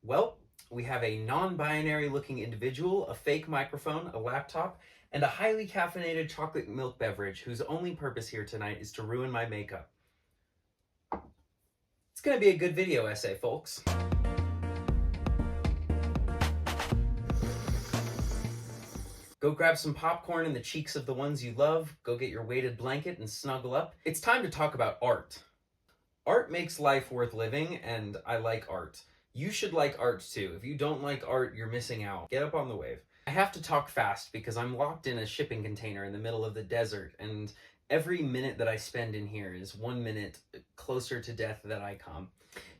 Well, we have a non-binary looking individual, a fake microphone, a laptop, and a highly caffeinated chocolate milk beverage whose only purpose here tonight is to ruin my makeup. It's gonna be a good video essay, folks. Go grab some popcorn in the cheeks of the ones you love, go get your weighted blanket and snuggle up. It's time to talk about art. Art makes life worth living, and I like art. You should like art too. If you don't like art, you're missing out. Get up on the wave. I have to talk fast because I'm locked in a shipping container in the middle of the desert, and every minute that I spend in here is 1 minute closer to death that I come.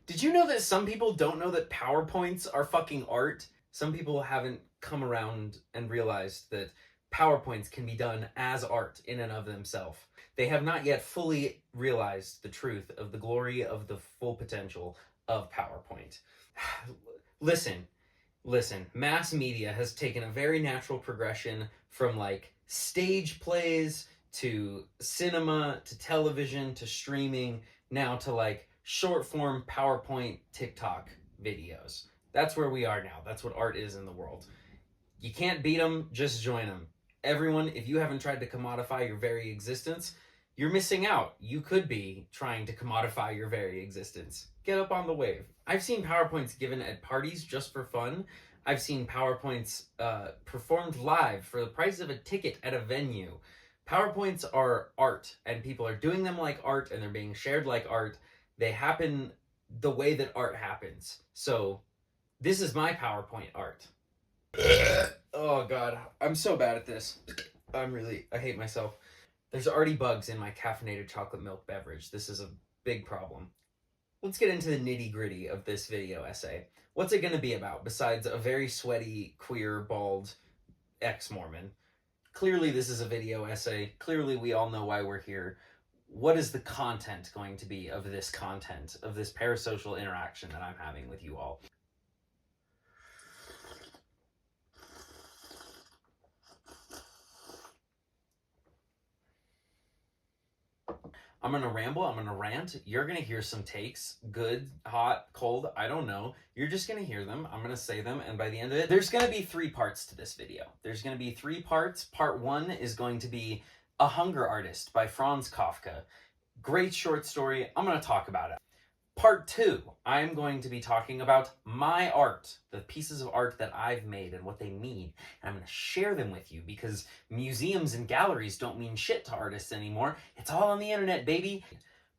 Did you know that some people don't know that PowerPoints are fucking art? Some people haven't come around and realized that PowerPoints can be done as art in and of themselves. They have not yet fully realized the truth of the glory of the full potential of PowerPoint. Listen, mass media has taken a very natural progression from like stage plays to cinema to television to streaming, now to like short form PowerPoint TikTok videos. That's where we are now. That's what art is in the world. You can't beat them, just join them. Everyone, if you haven't tried to commodify your very existence, you're missing out. You could be trying to commodify your very existence. Get up on the wave. I've seen PowerPoints given at parties just for fun. I've seen PowerPoints performed live for the price of a ticket at a venue. PowerPoints are art, and people are doing them like art, and they're being shared like art. They happen the way that art happens. So this is my PowerPoint art. Oh god, I'm so bad at this. I hate myself. There's already bugs in my caffeinated chocolate milk beverage. This is a big problem. Let's get into the nitty-gritty of this video essay. What's it going to be about besides a very sweaty, queer, bald ex-Mormon? Clearly this is a video essay. Clearly we all know why we're here. What is the content going to be of this content, of this parasocial interaction that I'm having with you all? I'm going to ramble, I'm going to rant, you're going to hear some takes, good, hot, cold, I don't know. You're just going to hear them, I'm going to say them, and by the end of it, there's going to be 3 parts to this video. There's going to be 3 parts. Part 1 is going to be A Hunger Artist by Franz Kafka. Great short story, I'm going to talk about it. Part 2, I'm going to be talking about my art, the pieces of art that I've made and what they mean. And I'm going to share them with you because museums and galleries don't mean shit to artists anymore. It's all on the internet, baby.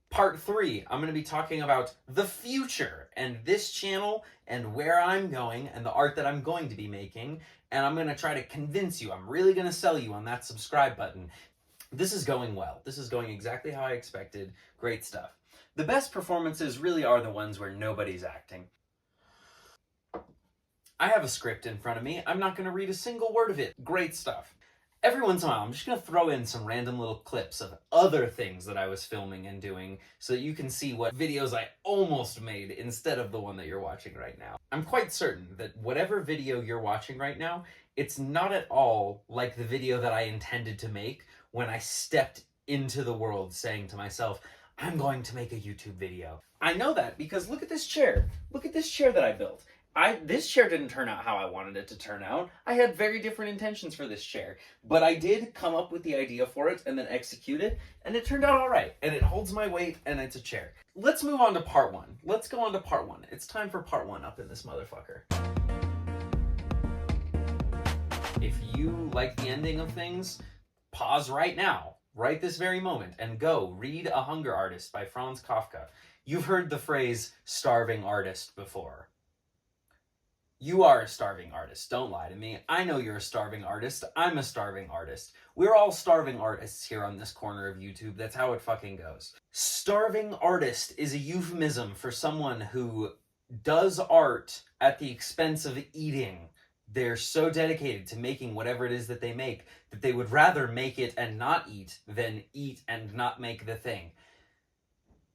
Part 3, I'm going to be talking about the future and this channel and where I'm going and the art that I'm going to be making. And I'm going to try to convince you, I'm really going to sell you on that subscribe button. This is going well. This is going exactly how I expected. Great stuff. The best performances really are the ones where nobody's acting. I have a script in front of me. I'm not going to read a single word of it. Great stuff. Every once in a while, I'm just going to throw in some random little clips of other things that I was filming and doing so that you can see what videos I almost made instead of the one that you're watching right now. I'm quite certain that whatever video you're watching right now, it's not at all like the video that I intended to make when I stepped into the world saying to myself, I'm going to make a YouTube video. I know that because look at this chair. Look at this chair that I built. This chair didn't turn out how I wanted it to turn out. I had very different intentions for this chair, but I did come up with the idea for it and then execute it, and it turned out all right, and it holds my weight, and it's a chair. Let's move on to part 1. Let's go on to part 1. It's time for part 1 up in this motherfucker. If you like the ending of things, pause right now. Right this very moment, and go read A Hunger Artist by Franz Kafka. You've heard the phrase starving artist before. You are a starving artist, don't lie to me. I know you're a starving artist. I'm a starving artist. We're all starving artists here on this corner of YouTube. That's how it fucking goes. Starving artist is a euphemism for someone who does art at the expense of eating. They're so dedicated to making whatever it is that they make that they would rather make it and not eat than eat and not make the thing.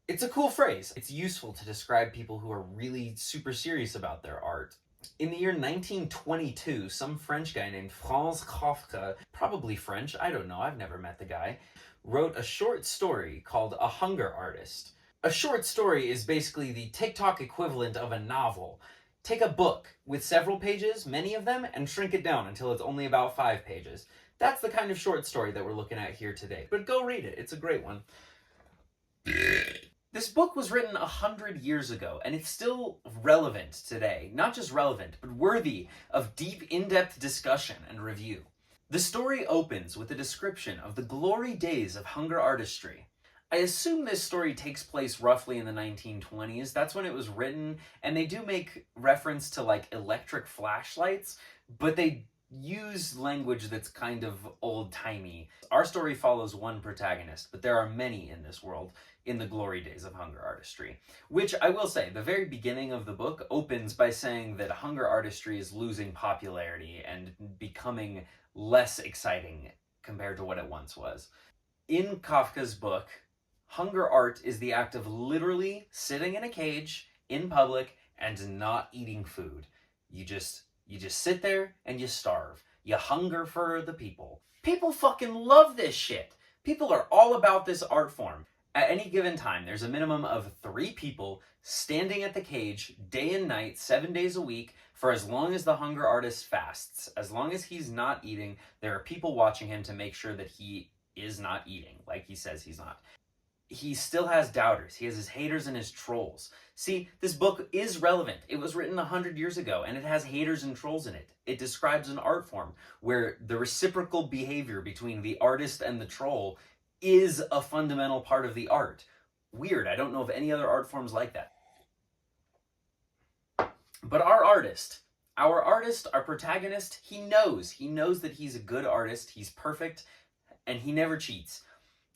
It's a cool phrase. It's useful to describe people who are really super serious about their art. In the year 1922, some French guy named Franz Kafka, probably French, I don't know, I've never met the guy, wrote a short story called A Hunger Artist. A short story is basically the TikTok equivalent of a novel. Take a book with several pages, many of them, and shrink it down until it's only about 5 pages. That's the kind of short story that we're looking at here today. But go read it. It's a great one. This book was written 100 years ago, and it's still relevant today. Not just relevant, but worthy of deep, in-depth discussion and review. The story opens with a description of the glory days of hunger artistry. I assume this story takes place roughly in the 1920s. That's when it was written, and they do make reference to like electric flashlights, but they use language that's kind of old-timey. Our story follows one protagonist, but there are many in this world in the glory days of hunger artistry. Which I will say, the very beginning of the book opens by saying that hunger artistry is losing popularity and becoming less exciting compared to what it once was. In Kafka's book, hunger art is the act of literally sitting in a cage in public and not eating food. You just sit there and you starve. You hunger for the people. People fucking love this shit. People are all about this art form. At any given time, there's a minimum of 3 people standing at the cage day and night, 7 days a week, for as long as the hunger artist fasts. As long as he's not eating, there are people watching him to make sure that he is not eating, like he says he's not. He still has doubters. He has his haters and his trolls. See, this book is relevant. It was written 100 years ago, and it has haters and trolls in it. It describes an art form where the reciprocal behavior between the artist and the troll is a fundamental part of the art. Weird, I don't know of any other art forms like that. But our artist, our protagonist, he knows that he's a good artist, he's perfect, and he never cheats.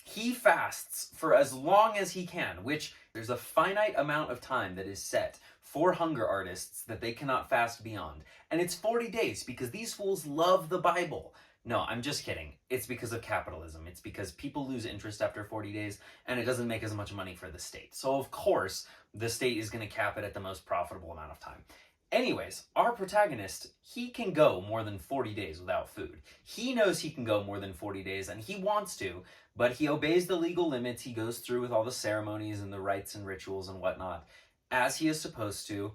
He fasts for as long as he can, which there's a finite amount of time that is set for hunger artists that they cannot fast beyond. And it's 40 days because these fools love the Bible. No, I'm just kidding. It's because of capitalism. It's because people lose interest after 40 days and it doesn't make as much money for the state. So of course, the state is going to cap it at the most profitable amount of time. Anyways, our protagonist, he can go more than 40 days without food. He knows he can go more than 40 days and he wants to, but he obeys the legal limits. He goes through with all the ceremonies and the rites and rituals and whatnot, as he is supposed to.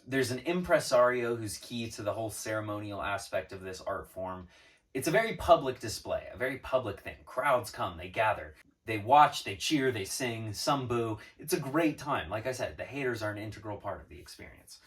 There's an impresario who's key to the whole ceremonial aspect of this art form. It's a very public display, a very public thing. Crowds come, they gather, they watch, they cheer, they sing, some boo. It's a great time. Like I said, the haters are an integral part of the experience.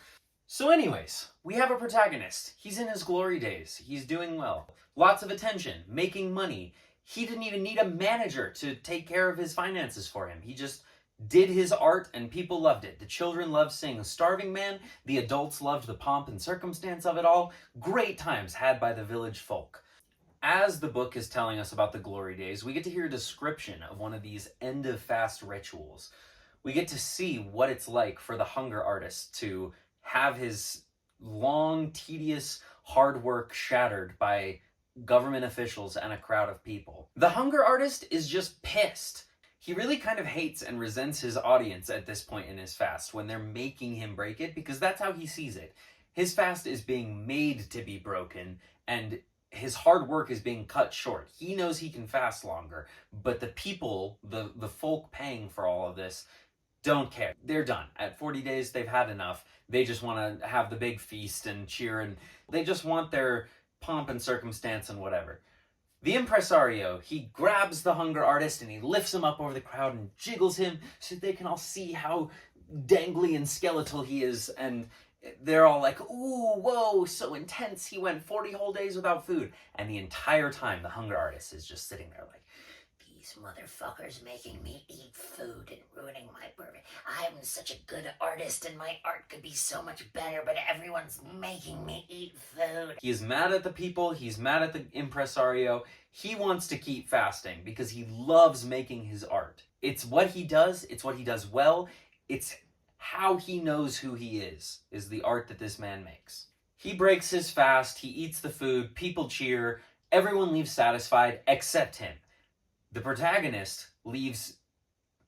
So anyways, we have a protagonist. He's in his glory days. He's doing well. Lots of attention, making money. He didn't even need a manager to take care of his finances for him. He just did his art and people loved it. The children loved seeing a starving man. The adults loved the pomp and circumstance of it all. Great times had by the village folk. As the book is telling us about the glory days, we get to hear a description of one of these end-of-fast rituals. We get to see what it's like for the hunger artist to have his long, tedious, hard work shattered by government officials and a crowd of people. The hunger artist is just pissed. He really kind of hates and resents his audience at this point in his fast when they're making him break it, because that's how he sees it. His fast is being made to be broken, and his hard work is being cut short. He knows he can fast longer, but the people, the folk paying for all of this, don't care. They're done. At 40 days, they've had enough. They just want to have the big feast and cheer, and they just want their pomp and circumstance and whatever. The impresario, he grabs the hunger artist and he lifts him up over the crowd and jiggles him so they can all see how dangly and skeletal he is, and they're all like, ooh, whoa, so intense. He went 40 whole days without food. And the entire time, the hunger artist is just sitting there like, these motherfuckers making me eat food and ruining my perfect. I'm such a good artist and my art could be so much better, but everyone's making me eat food. He is mad at the people. He's mad at the impresario. He wants to keep fasting because he loves making his art. It's what he does. It's what he does well. It's how he knows who he is the art that this man makes. He breaks his fast, he eats the food, people cheer, everyone leaves satisfied except him. The protagonist leaves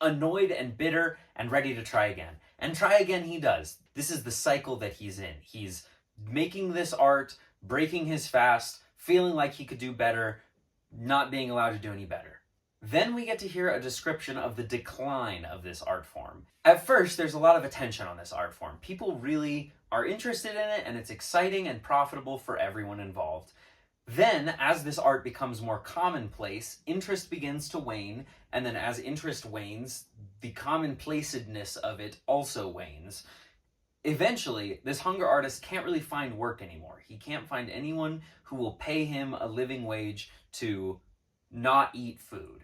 annoyed and bitter and ready to try again. And try again he does. This is the cycle that he's in. He's making this art, breaking his fast, feeling like he could do better, not being allowed to do any better. Then we get to hear a description of the decline of this art form. At first, there's a lot of attention on this art form. People really are interested in it, and it's exciting and profitable for everyone involved. Then, as this art becomes more commonplace, interest begins to wane, and then as interest wanes, the commonplacedness of it also wanes. Eventually, this hunger artist can't really find work anymore. He can't find anyone who will pay him a living wage to not eat food.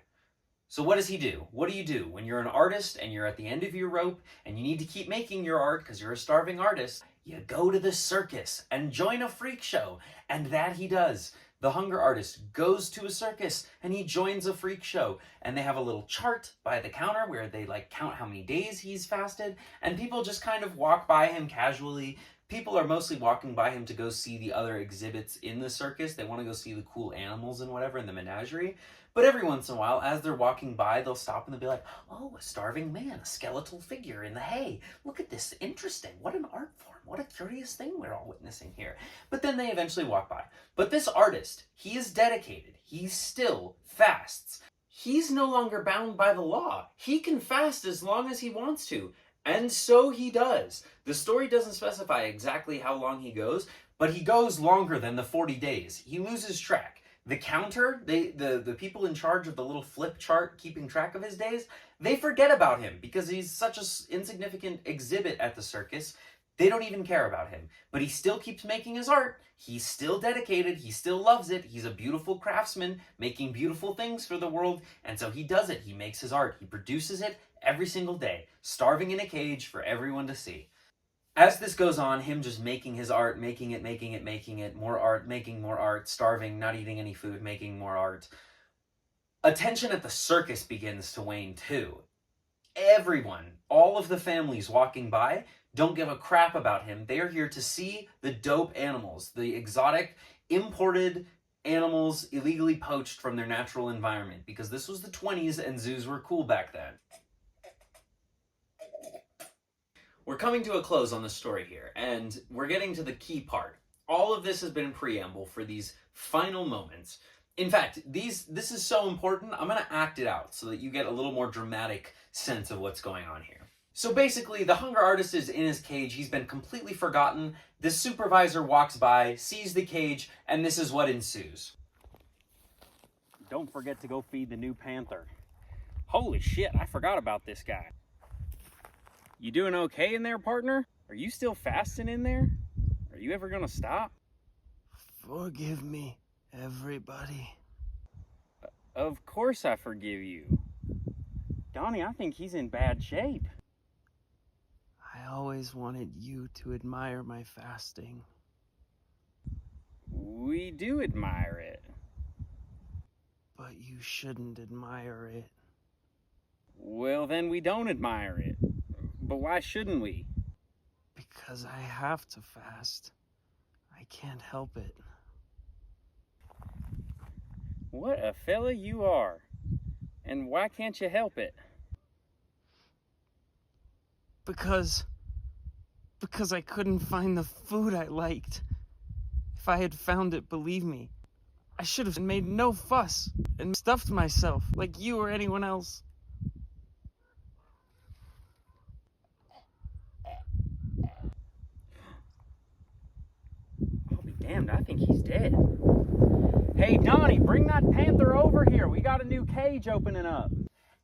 So what does he do? What do you do when you're an artist and you're at the end of your rope and you need to keep making your art because you're a starving artist? You go to the circus and join a freak show. And that he does. The hunger artist goes to a circus and he joins a freak show. And they have a little chart by the counter where they count how many days he's fasted. And people just kind of walk by him casually. People are mostly walking by him to go see the other exhibits in the circus. They want to go see the cool animals and whatever in the menagerie. But every once in a while, as they're walking by, they'll stop and they'll be like, oh, a starving man, a skeletal figure in the hay. Look at this, interesting. What an art form. What a curious thing we're all witnessing here. But then they eventually walk by. But this artist, he is dedicated. He still fasts. He's no longer bound by the law. He can fast as long as he wants to. And so he does. The story doesn't specify exactly how long he goes, but he goes longer than the 40 days. He loses track. The counter, the people in charge of the little flip chart keeping track of his days, they forget about him because he's such an insignificant exhibit at the circus. They don't even care about him. But he still keeps making his art. He's still dedicated. He still loves it. He's a beautiful craftsman making beautiful things for the world. And so he does it. He makes his art. He produces it every single day, starving in a cage for everyone to see. As this goes on, him just making his art, making it, more art, making more art, starving, not eating any food, making more art. Attention at the circus begins to wane too. Everyone, all of the families walking by, don't give a crap about him. They are here to see the dope animals, the exotic, imported animals illegally poached from their natural environment, because this was the 20s and zoos were cool back then. We're coming to a close on the story here, and we're getting to the key part. All of this has been preamble for these final moments. In fact, this is so important, I'm going to act it out so that you get a little more dramatic sense of what's going on here. So basically, the hunger artist is in his cage. He's been completely forgotten. This supervisor walks by, sees the cage, and this is what ensues. Don't forget to go feed the new panther. Holy shit, I forgot about this guy. You doing okay in there, partner? Are you still fasting in there? Are you ever gonna stop? Forgive me, everybody. Of course I forgive you. Donnie, I think he's in bad shape. I always wanted you to admire my fasting. We do admire it. But you shouldn't admire it. Well, then we don't admire it. But why shouldn't we? Because I have to fast. I can't help it. What a fella you are. And why can't you help it? Because I couldn't find the food I liked. If I had found it, believe me, I should have made no fuss and stuffed myself like you or anyone else. I'll be damned, I think he's dead. Hey, Donnie, bring that panther over here. We got a new cage opening up.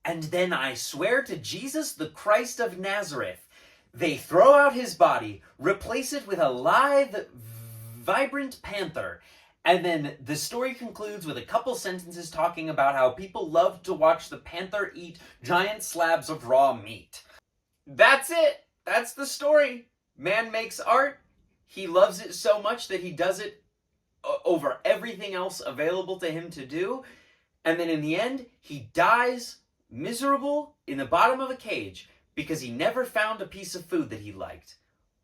And then I swear to Jesus the Christ of Nazareth, they throw out his body, replace it with a live, vibrant panther, and then the story concludes with a couple sentences talking about how people love to watch the panther eat giant slabs of raw meat. That's it. That's the story. Man makes art. He loves it so much that he does it over everything else available to him to do. And then in the end, he dies miserable in the bottom of a cage because he never found a piece of food that he liked.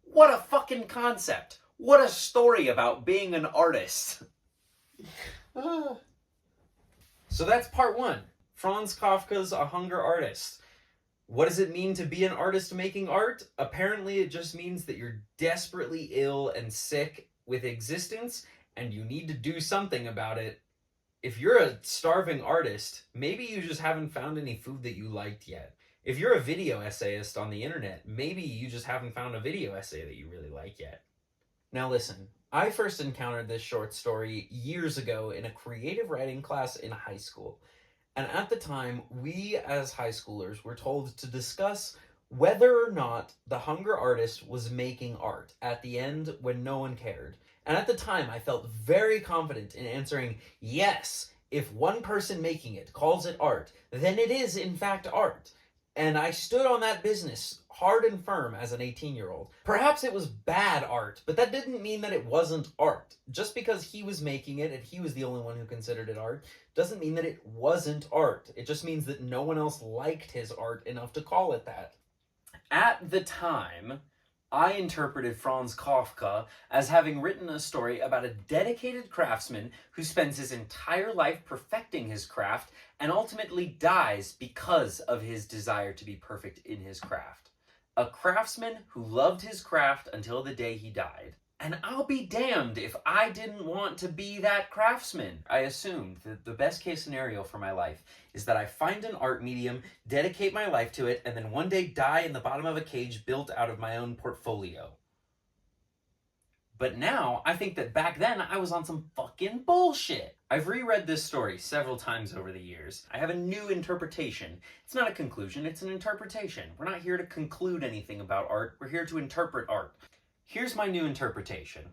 What a fucking concept. What a story about being an artist. So that's part one. Franz Kafka's A Hunger Artist. What does it mean to be an artist making art? Apparently it just means that you're desperately ill and sick with existence and you need to do something about it If you're a starving artist, maybe you just haven't found any food that you liked yet. If you're a video essayist on the internet, maybe you just haven't found a video essay that you really like yet. Now listen, I first encountered this short story years ago in a creative writing class in high school. And at the time, we as high schoolers were told to discuss whether or not the hunger artist was making art at the end when no one cared. And at the time, I felt very confident in answering yes. If one person making it calls it art, then it is in fact art. And I stood on that business hard and firm as an 18-year-old. Perhaps it was bad art, but that didn't mean that it wasn't art. Just because he was making it and he was the only one who considered it art doesn't mean that it wasn't art. It just means that no one else liked his art enough to call it that. At the time, I interpreted Franz Kafka as having written a story about a dedicated craftsman who spends his entire life perfecting his craft and ultimately dies because of his desire to be perfect in his craft. A craftsman who loved his craft until the day he died. And I'll be damned if I didn't want to be that craftsman. I assumed that the best case scenario for my life is that I find an art medium, dedicate my life to it, and then one day die in the bottom of a cage built out of my own portfolio. But now, I think that back then I was on some fucking bullshit. I've reread this story several times over the years. I have a new interpretation. It's not a conclusion, it's an interpretation. We're not here to conclude anything about art, we're here to interpret art. Here's my new interpretation.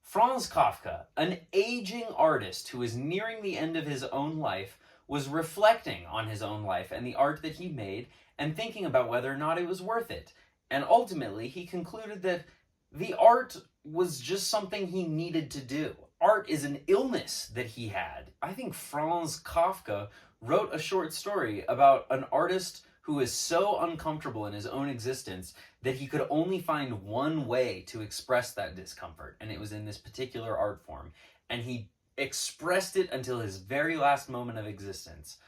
Franz Kafka, an aging artist who is nearing the end of his own life, was reflecting on his own life and the art that he made and thinking about whether or not it was worth it. And ultimately, he concluded that the art was just something he needed to do. Art is an illness that he had. I think Franz Kafka wrote a short story about an artist who is so uncomfortable in his own existence that he could only find one way to express that discomfort, and it was in this particular art form. And he expressed it until his very last moment of existence.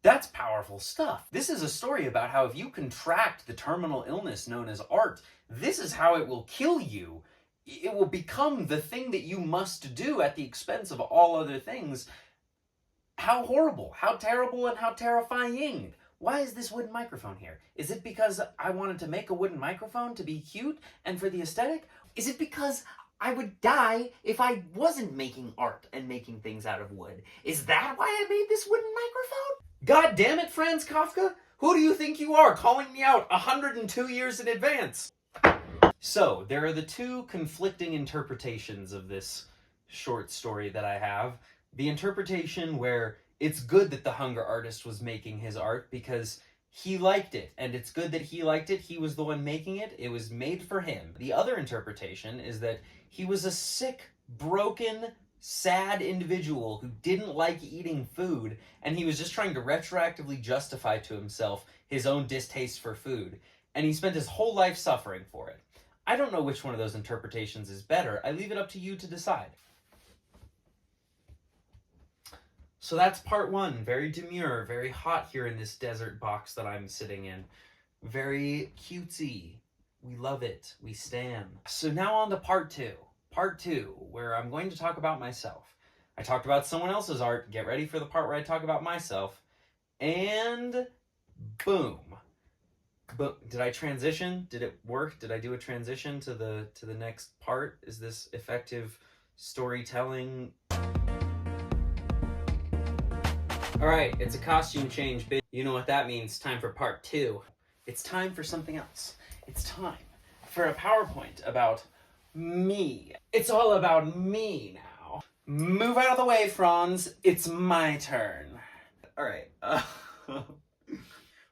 That's powerful stuff. This is a story about how if you contract the terminal illness known as art, this is how it will kill you. It will become the thing that you must do at the expense of all other things. How horrible, how terrible, and how terrifying. Why is this wooden microphone here? Is it because I wanted to make a wooden microphone to be cute and for the aesthetic? Is it because I would die if I wasn't making art and making things out of wood? Is that why I made this wooden microphone? God damn it, Franz Kafka! Who do you think you are, calling me out 102 years in advance? So, there are the two conflicting interpretations of this short story that I have. The interpretation where it's good that the hunger artist was making his art because he liked it, and it's good that he liked it. He was the one making it. It was made for him. The other interpretation is that he was a sick, broken, sad individual who didn't like eating food, and he was just trying to retroactively justify to himself his own distaste for food, and he spent his whole life suffering for it. I don't know which one of those interpretations is better. I leave it up to you to decide. So that's part one. Very demure, very hot here in this desert box that I'm sitting in. Very cutesy. We love it. We stan. So now on to part two. Part two, where I'm going to talk about myself. I talked about someone else's art. Get ready for the part where I talk about myself. And boom. Did I transition? Did it work? Did I do a transition to the next part? Is this effective storytelling? Alright, it's a costume change, bitch. You know what that means. Time for part two. It's time for something else. It's time for a PowerPoint about me. It's all about me now. Move out of the way, Franz. It's my turn. Alright,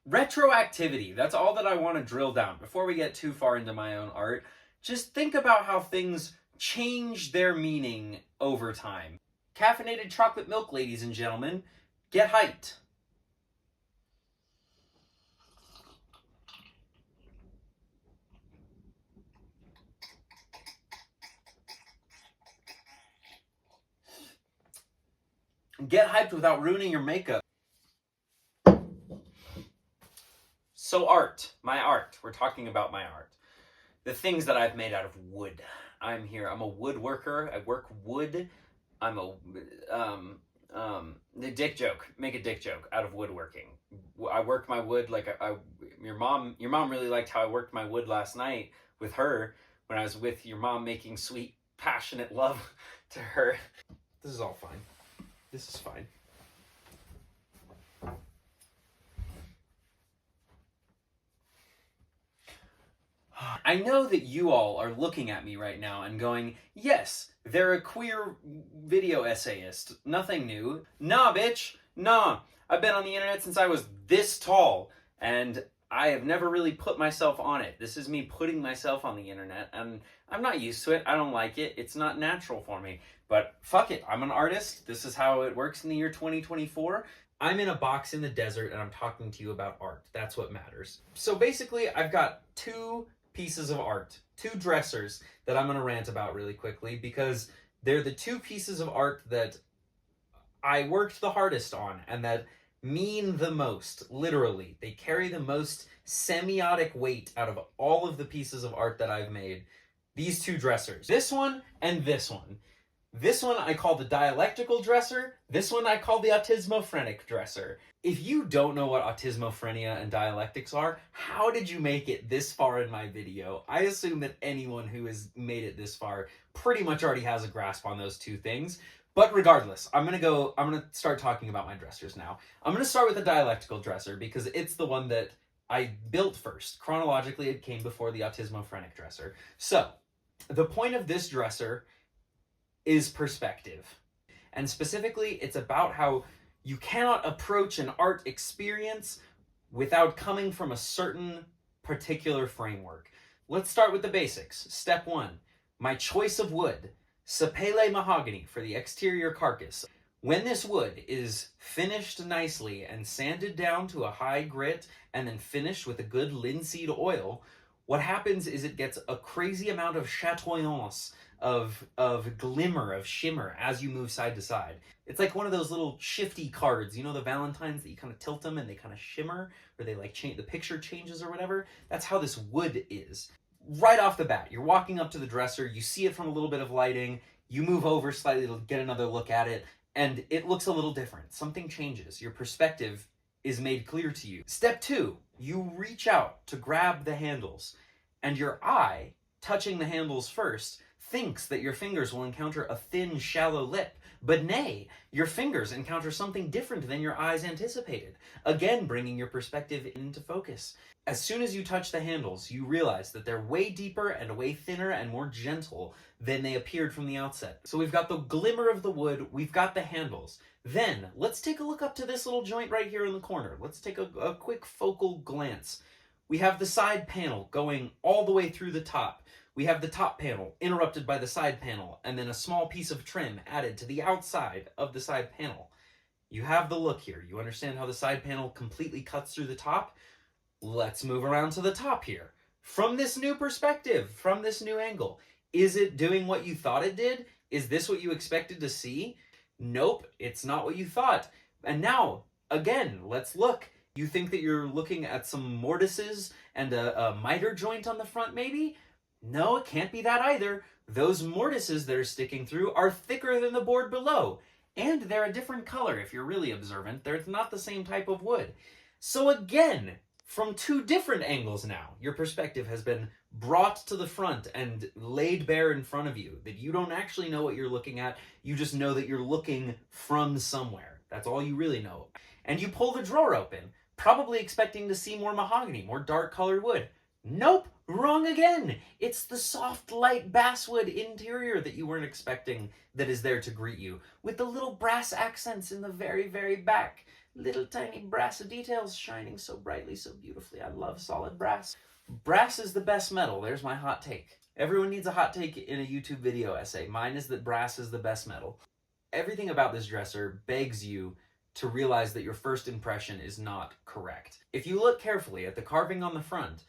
retroactivity. That's all that I want to drill down. Before we get too far into my own art, just think about how things change their meaning over time. Caffeinated chocolate milk, ladies and gentlemen. Get hyped. Get hyped without ruining your makeup. So art, my art. We're talking about my art. The things that I've made out of wood. I'm a woodworker. I work wood. I'm a The dick joke. Make a dick joke out of woodworking. I worked my wood like your mom really liked how I worked my wood last night with her when I was with your mom making sweet, passionate love to her. This is all fine. This is fine. I know that you all are looking at me right now and going, yes, they're a queer video essayist. Nothing new. Nah, bitch. Nah. I've been on the internet since I was this tall, and I have never really put myself on it. This is me putting myself on the internet, and I'm not used to it. I don't like it. It's not natural for me. But fuck it. I'm an artist. This is how it works in the year 2024. I'm in a box in the desert, and I'm talking to you about art. That's what matters. So basically, I've got two pieces of art, two dressers that I'm going to rant about really quickly because they're the two pieces of art that I worked the hardest on and that mean the most, literally. They carry the most semiotic weight out of all of the pieces of art that I've made. These two dressers. This one and this one. This one I call the dialectical dresser. This one I call the autismophrenic dresser. If you don't know what autismophrenia and dialectics are, how did you make it this far in my video? I assume that anyone who has made it this far pretty much already has a grasp on those two things. But regardless, I'm gonna start talking about my dressers now. I'm gonna start with the dialectical dresser because it's the one that I built first. Chronologically, it came before the autismophrenic dresser. So, the point of this dresser is perspective. And specifically, it's about how you cannot approach an art experience without coming from a certain particular framework. Let's start with the basics. Step 1, my choice of wood. Sapele mahogany for the exterior carcass. When this wood is finished nicely and sanded down to a high grit and then finished with a good linseed oil, what happens is it gets a crazy amount of chatoyance, of glimmer, of shimmer as you move side to side. It's like one of those little shifty cards, you know, the Valentines that you kind of tilt them and they kind of shimmer, or they like change, the picture changes or whatever. That's how this wood is. Right off the bat, you're walking up to the dresser, you see it from a little bit of lighting, you move over slightly to get another look at it, and it looks a little different. Something changes. Your perspective is made clear to you. Step 2, you reach out to grab the handles, and your eye, touching the handles first, thinks that your fingers will encounter a thin, shallow lip, but nay, your fingers encounter something different than your eyes anticipated, again bringing your perspective into focus. As soon as you touch the handles, you realize that they're way deeper and way thinner and more gentle than they appeared from the outset. So we've got the glimmer of the wood, we've got the handles. Then, let's take a look up to this little joint right here in the corner. Let's take a quick focal glance. We have the side panel going all the way through the top. We have the top panel interrupted by the side panel, and then a small piece of trim added to the outside of the side panel. You have the look here. You understand how the side panel completely cuts through the top? Let's move around to the top here. From this new perspective, from this new angle, is it doing what you thought it did? Is this what you expected to see? Nope, it's not what you thought. And now, again, let's look. You think that you're looking at some mortises and a miter joint on the front, maybe? No, it can't be that either. Those mortises that are sticking through are thicker than the board below. And they're a different color if you're really observant. They're not the same type of wood. So again, from two different angles now, your perspective has been brought to the front and laid bare in front of you, that you don't actually know what you're looking at. You just know that you're looking from somewhere. That's all you really know. And you pull the drawer open, probably expecting to see more mahogany, more dark colored wood. Nope, wrong again. It's the soft, light basswood interior that you weren't expecting that is there to greet you, with the little brass accents in the very, very back. Little tiny brass details shining so brightly, so beautifully. I love solid brass. Brass is the best metal. There's my hot take. Everyone needs a hot take in a YouTube video essay. Mine is that brass is the best metal. Everything about this dresser begs you to realize that your first impression is not correct. If you look carefully at the carving on the front,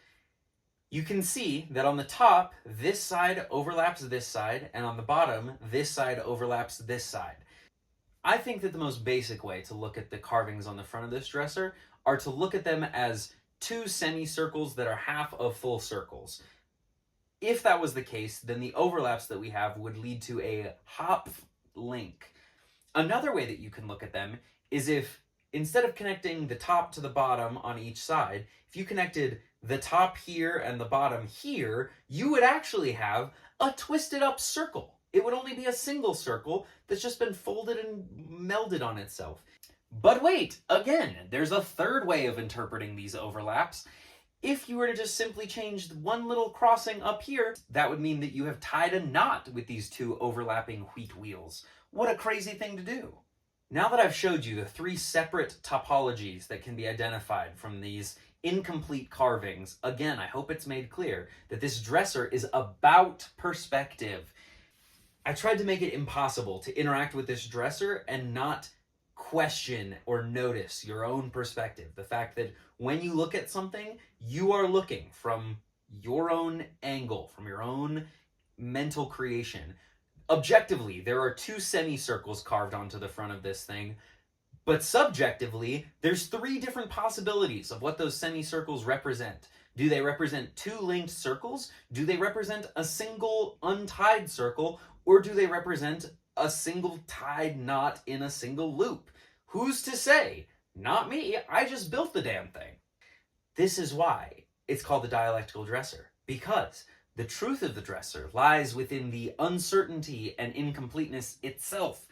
you can see that on the top, this side overlaps this side, and on the bottom, this side overlaps this side. I think that the most basic way to look at the carvings on the front of this dresser are to look at them as two semicircles that are half of full circles. If that was the case, then the overlaps that we have would lead to a hop link. Another way that you can look at them is if, instead of connecting the top to the bottom on each side, if you connected the top here and the bottom here, you would actually have a twisted up circle. It would only be a single circle that's just been folded and melded on itself. But wait, again, there's a third way of interpreting these overlaps. If you were to just simply change one little crossing up here, that would mean that you have tied a knot with these two overlapping wheat wheels. What a crazy thing to do. Now that I've showed you the three separate topologies that can be identified from these incomplete carvings, again, I hope it's made clear that this dresser is about perspective. I tried to make it impossible to interact with this dresser and not question or notice your own perspective. The fact that when you look at something, you are looking from your own angle, from your own mental creation. Objectively, there are two semicircles carved onto the front of this thing, but subjectively, there's three different possibilities of what those semicircles represent. Do they represent two linked circles? Do they represent a single untied circle? Or do they represent a single tied knot in a single loop? Who's to say? Not me. I just built the damn thing. This is why it's called the dialectical dresser, because the truth of the dresser lies within the uncertainty and incompleteness itself.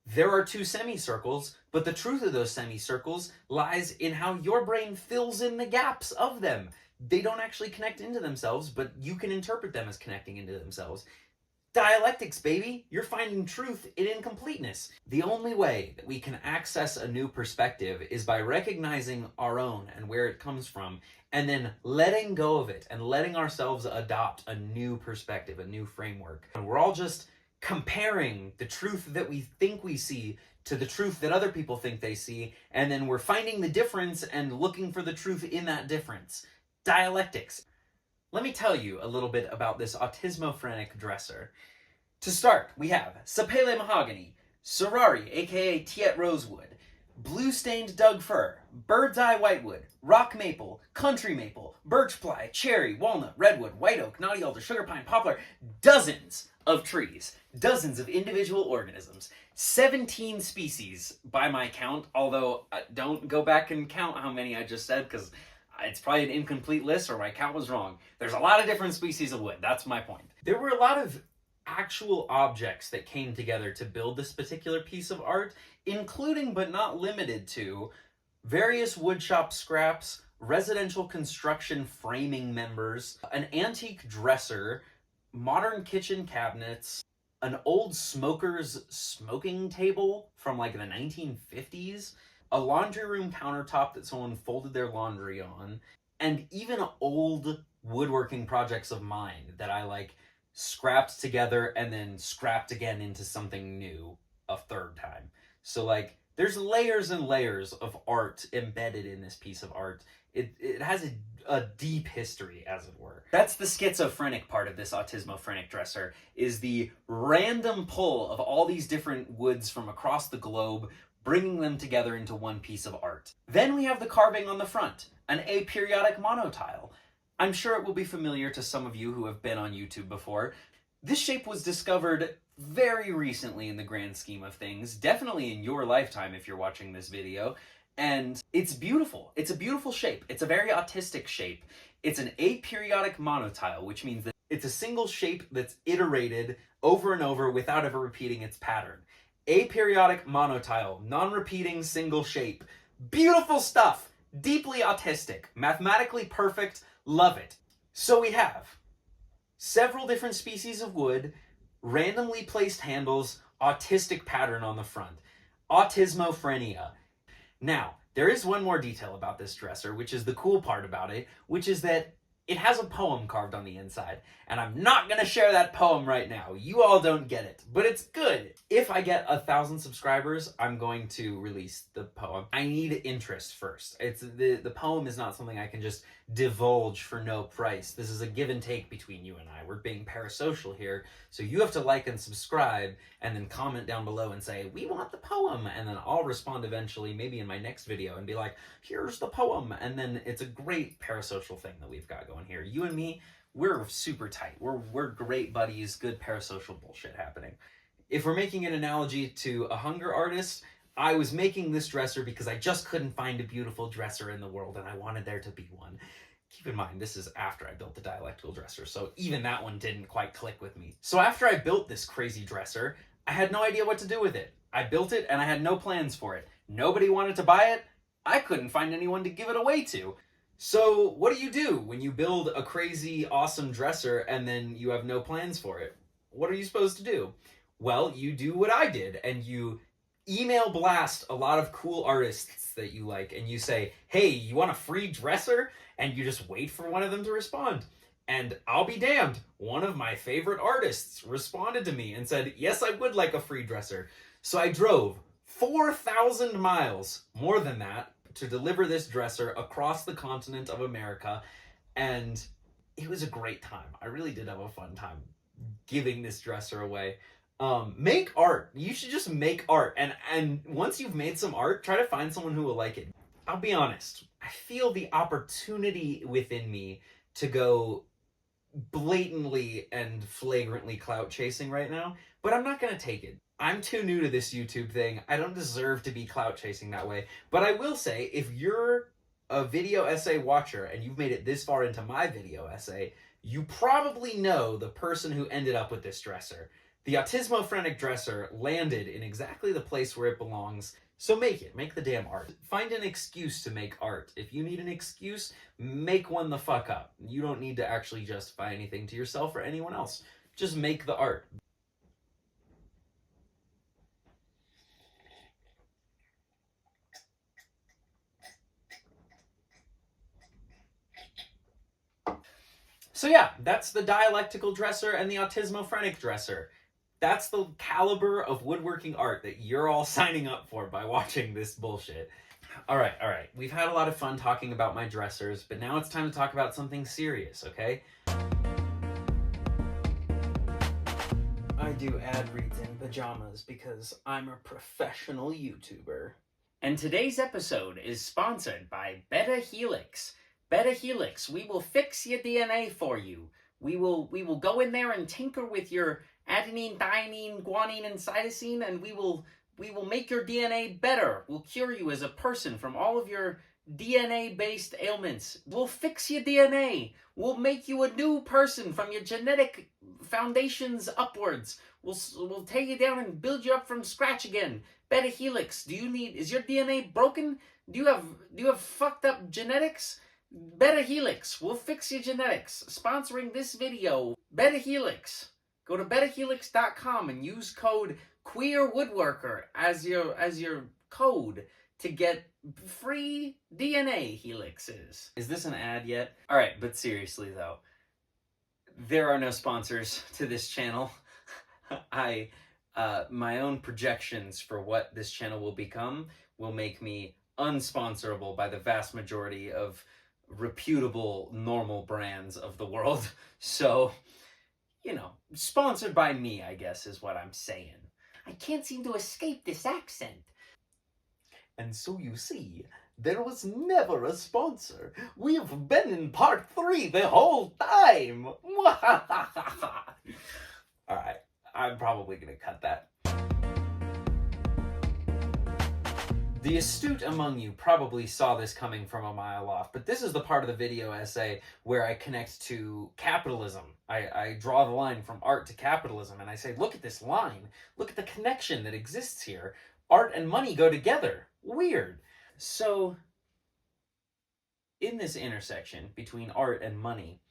There are two semicircles, but the truth of those semicircles lies in how your brain fills in the gaps of them. They don't actually connect into themselves, but you can interpret them as connecting into themselves. Dialectics, baby! You're finding truth in incompleteness. The only way that we can access a new perspective is by recognizing our own and where it comes from, and then letting go of it and letting ourselves adopt a new perspective, a new framework. And we're all just comparing the truth that we think we see to the truth that other people think they see, and then we're finding the difference and looking for the truth in that difference. Dialectics. Let me tell you a little bit about this autismophrenic dresser. To start, we have Sapele Mahogany, Sorari, aka Tiet Rosewood, Blue-stained Doug Fir, Bird's Eye Whitewood, Rock Maple, Country Maple, Birch Ply, Cherry, Walnut, Redwood, White Oak, Knotty Alder, Sugar Pine, Poplar, dozens of trees, dozens of individual organisms, 17 species by my count, although don't go back and count how many I just said, because it's probably an incomplete list or my count was wrong. There's a lot of different species of wood. That's my point. There were a lot of actual objects that came together to build this particular piece of art, including but not limited to various woodshop scraps, residential construction framing members, an antique dresser, modern kitchen cabinets, an old smoker's smoking table from like the 1950s, a laundry room countertop that someone folded their laundry on, and even old woodworking projects of mine that I like scrapped together and then scrapped again into something new a third time. So like there's layers and layers of art embedded in this piece of art. It has a deep history, as it were. That's the schizophrenic part of this autismophrenic dresser, is the random pull of all these different woods from across the globe, bringing them together into one piece of art. Then we have the carving on the front, an aperiodic monotile. I'm sure it will be familiar to some of you who have been on YouTube before. This shape was discovered very recently in the grand scheme of things, definitely in your lifetime if you're watching this video, and it's beautiful. It's a beautiful shape. It's a very autistic shape. It's an aperiodic monotile, which means that it's a single shape that's iterated over and over without ever repeating its pattern. Aperiodic monotile, non-repeating single shape. Beautiful stuff! Deeply autistic, mathematically perfect, love it. So we have several different species of wood, randomly placed handles, autistic pattern on the front. Autismophrenia. Now, there is one more detail about this dresser, which is the cool part about it, which is that it has a poem carved on the inside, and I'm not gonna share that poem right now. You all don't get it, but it's good. If I get 1,000 subscribers, I'm going to release the poem. I need interest first. It's the poem is not something I can just divulge for no price. This is a give and take between you and I. We're being parasocial here, so you have to like and subscribe, and then comment down below and say, we want the poem, and then I'll respond eventually, maybe in my next video, and be like, here's the poem, and then it's a great parasocial thing that we've got going here. You and me, we're super tight. We're great buddies, good parasocial bullshit happening. If we're making an analogy to a hunger artist, I was making this dresser because I just couldn't find a beautiful dresser in the world and I wanted there to be one. Keep in mind, this is after I built the dialectical dresser, so even that one didn't quite click with me. So after I built this crazy dresser, I had no idea what to do with it. I built it and I had no plans for it. Nobody wanted to buy it. I couldn't find anyone to give it away to. So what do when you build a crazy, awesome dresser and then you have no plans for it? What are you supposed to do? Well, you do what I did, and you email blast a lot of cool artists that you like, and you say, hey, you want a free dresser? And you just wait for one of them to respond. And I'll be damned, one of my favorite artists responded to me and said, yes, I would like a free dresser. So I drove 4,000 miles, more than that, to deliver this dresser across the continent of America, and it was a great time. I really did have a fun time giving this dresser away. Make art. You should just make art, and once you've made some art, try to find someone who will like it. I'll be honest, I feel the opportunity within me to go blatantly and flagrantly clout chasing right now, but I'm not gonna take it. I'm too new to this YouTube thing. I don't deserve to be clout chasing that way. But I will say, if you're a video essay watcher and you've made it this far into my video essay, you probably know the person who ended up with this dresser. The autismophrenic dresser landed in exactly the place where it belongs. So make it. Make the damn art. Find an excuse to make art. If you need an excuse, make one the fuck up. You don't need to actually justify anything to yourself or anyone else. Just make the art. So yeah, that's the dialectical dresser and the autismophrenic dresser. That's the caliber of woodworking art that you're all signing up for by watching this bullshit. All right. We've had a lot of fun talking about my dressers, but now it's time to talk about something serious, okay? I do ad reads in pajamas because I'm a professional YouTuber. And today's episode is sponsored by Beta Helix. Beta Helix, we will fix your DNA for you. We will go in there and tinker with your adenine, thionine, guanine, and cytosine, and we will make your DNA better. We'll cure you as a person from all of your DNA-based ailments. We'll fix your DNA. We'll make you a new person from your genetic foundations upwards. We'll take you down and build you up from scratch again. Beta Helix, is your DNA broken? Do you have fucked up genetics? Beta Helix, we'll fix your genetics. Sponsoring this video, Beta Helix. Go to betahelix.com and use code QueerWoodworker as your code to get free DNA helixes. Is this an ad yet? All right, but seriously though, there are no sponsors to this channel. My own projections for what this channel will become will make me unsponsorable by the vast majority of reputable normal brands of the world. So, sponsored by me, I guess, is what I'm saying. I can't seem to escape this accent. And so you see, there was never a sponsor. We have been in part 3 the whole time. Alright, I'm probably gonna cut that. The astute among you probably saw this coming from a mile off, but this is the part of the video essay where I connect to capitalism. I draw the line from art to capitalism, and I say, look at this line. Look at the connection that exists here. Art and money go together. Weird. So, in this intersection between art and money,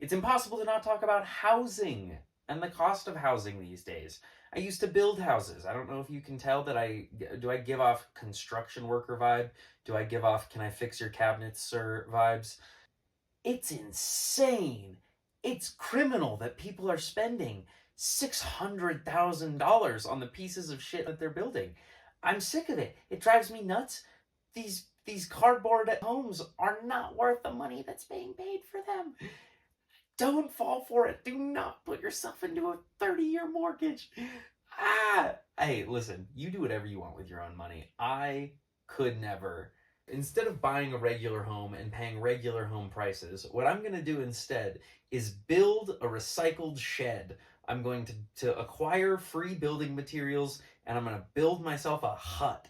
it's impossible to not talk about housing and the cost of housing these days. I used to build houses. I don't know if you can tell that do I give off construction worker vibe? Do I give off can I fix your cabinets, sir vibes? It's insane. It's criminal that people are spending $600,000 on the pieces of shit that they're building. I'm sick of it. It drives me nuts. These cardboard homes are not worth the money that's being paid for them. Don't fall for it. Do not put yourself into a 30-year mortgage. Hey, listen, you do whatever you want with your own money. I could never. Instead of buying a regular home and paying regular home prices, what I'm going to do instead is build a recycled shed I'm going to acquire free building materials, and I'm going to build myself a hut.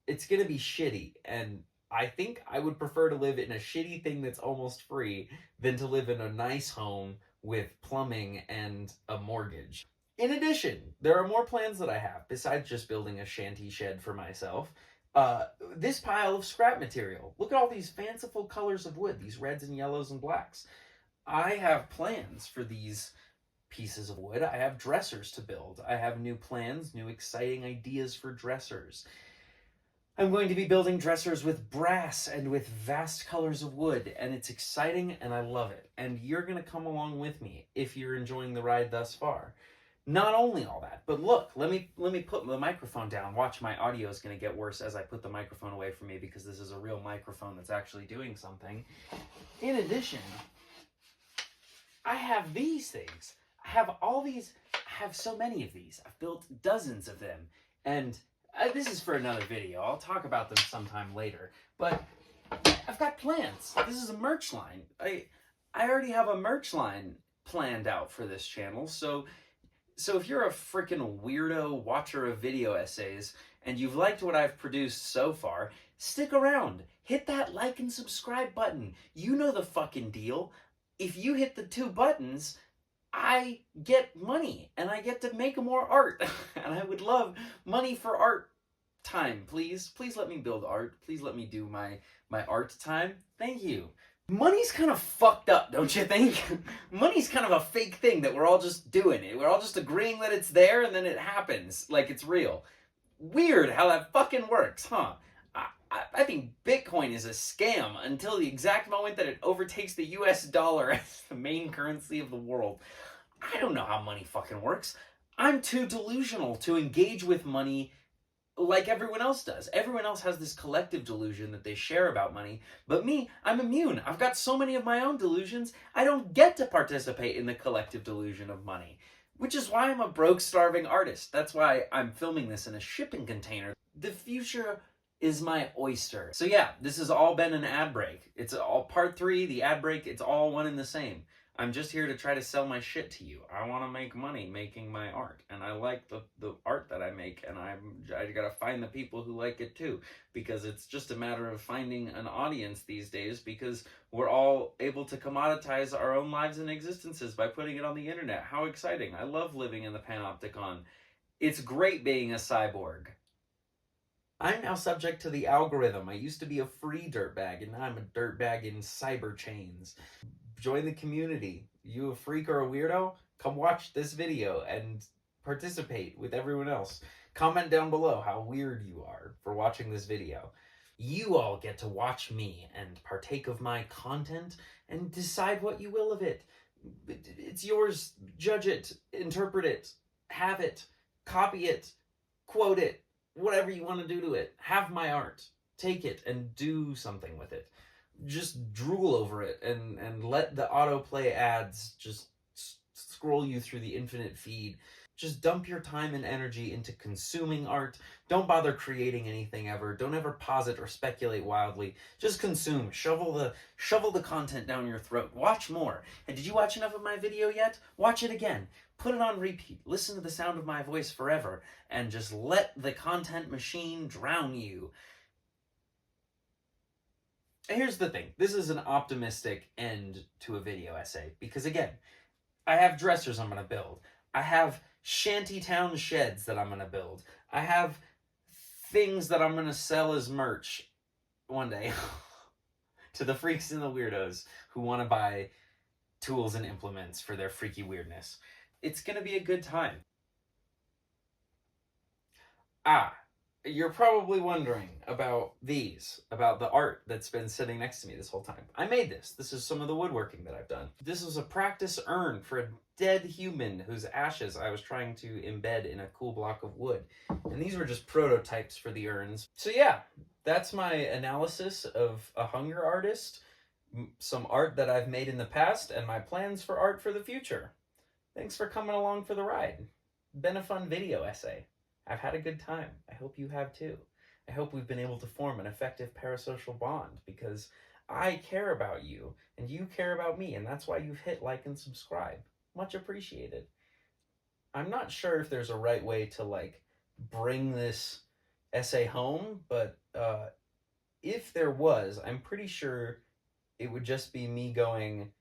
It's going to be shitty, and I think I would prefer to live in a shitty thing that's almost free than to live in a nice home with plumbing and a mortgage. In addition, there are more plans that I have besides just building a shanty shed for myself. This pile of scrap material. Look at all these fanciful colors of wood, these reds and yellows and blacks. I have plans for these pieces of wood. I have dressers to build. I have new plans, new exciting ideas for dressers. I'm going to be building dressers with brass and with vast colors of wood, and it's exciting and I love it. And you're going to come along with me if you're enjoying the ride thus far. Not only all that, but look, let me put the microphone down. Watch, my audio is going to get worse as I put the microphone away from me because this is a real microphone that's actually doing something. In addition, I have these things. I have all these, I have so many of these. I've built dozens of them, and this is for another video. I'll talk about them sometime later. But I've got plans. This is a merch line. I already have a merch line planned out for this channel. So if you're a freaking weirdo watcher of video essays and you've liked what I've produced so far, stick around. Hit that like and subscribe button. You know the fucking deal. If you hit the 2 buttons, I get money, and I get to make more art, and I would love money for art time, please. Please let me build art. Please let me do my art time. Thank you. Money's kind of fucked up, don't you think? Money's kind of a fake thing that we're all just doing it. We're all just agreeing that it's there, and then it happens like it's real. Weird how that fucking works, huh? I think Bitcoin is a scam until the exact moment that it overtakes the US dollar as the main currency of the world. I don't know how money fucking works. I'm too delusional to engage with money like everyone else does. Everyone else has this collective delusion that they share about money, but me, I'm immune. I've got so many of my own delusions, I don't get to participate in the collective delusion of money. Which is why I'm a broke, starving artist. That's why I'm filming this in a shipping container. The future is my oyster. So yeah, this has all been an ad break. It's all part 3, the ad break, it's all one and the same. I'm just here to try to sell my shit to you. I want to make money making my art, and I like the art that I make, and I gotta find the people who like it too, because it's just a matter of finding an audience these days, because we're all able to commoditize our own lives and existences by putting it on the internet. How exciting. I love living in the panopticon. It's great being a cyborg. I'm now subject to the algorithm. I used to be a free dirtbag, and now I'm a dirtbag in cyber chains. Join the community. You a freak or a weirdo? Come watch this video and participate with everyone else. Comment down below how weird you are for watching this video. You all get to watch me and partake of my content and decide what you will of it. It's yours. Judge it, interpret it, have it, copy it, quote it, whatever you want to do to it. Have my art. Take it and do something with it. Just drool over it and let the autoplay ads just scroll you through the infinite feed. Just dump your time and energy into consuming art. Don't bother creating anything ever. Don't ever posit or speculate wildly. Just consume. Shovel the content down your throat. Watch more. And did you watch enough of my video yet? Watch it again. Put it on repeat. Listen to the sound of my voice forever. And just let the content machine drown you. Here's the thing. This is an optimistic end to a video essay. Because again, I have dressers I'm going to build. I have shantytown sheds that I'm going to build. I have things that I'm going to sell as merch one day to the freaks and the weirdos who want to buy tools and implements for their freaky weirdness. It's going to be a good time. You're probably wondering about the art that's been sitting next to me this whole time. I made this. This is some of the woodworking that I've done. This was a practice urn for a dead human whose ashes I was trying to embed in a cool block of wood. And these were just prototypes for the urns. So yeah, that's my analysis of a hunger artist, some art that I've made in the past, and my plans for art for the future. Thanks for coming along for the ride. Been a fun video essay. I've had a good time. I hope you have too. I hope we've been able to form an effective parasocial bond because I care about you and you care about me, and that's why you've hit like and subscribe. Much appreciated. I'm not sure if there's a right way to like bring this essay home, but if there was, I'm pretty sure it would just be me going,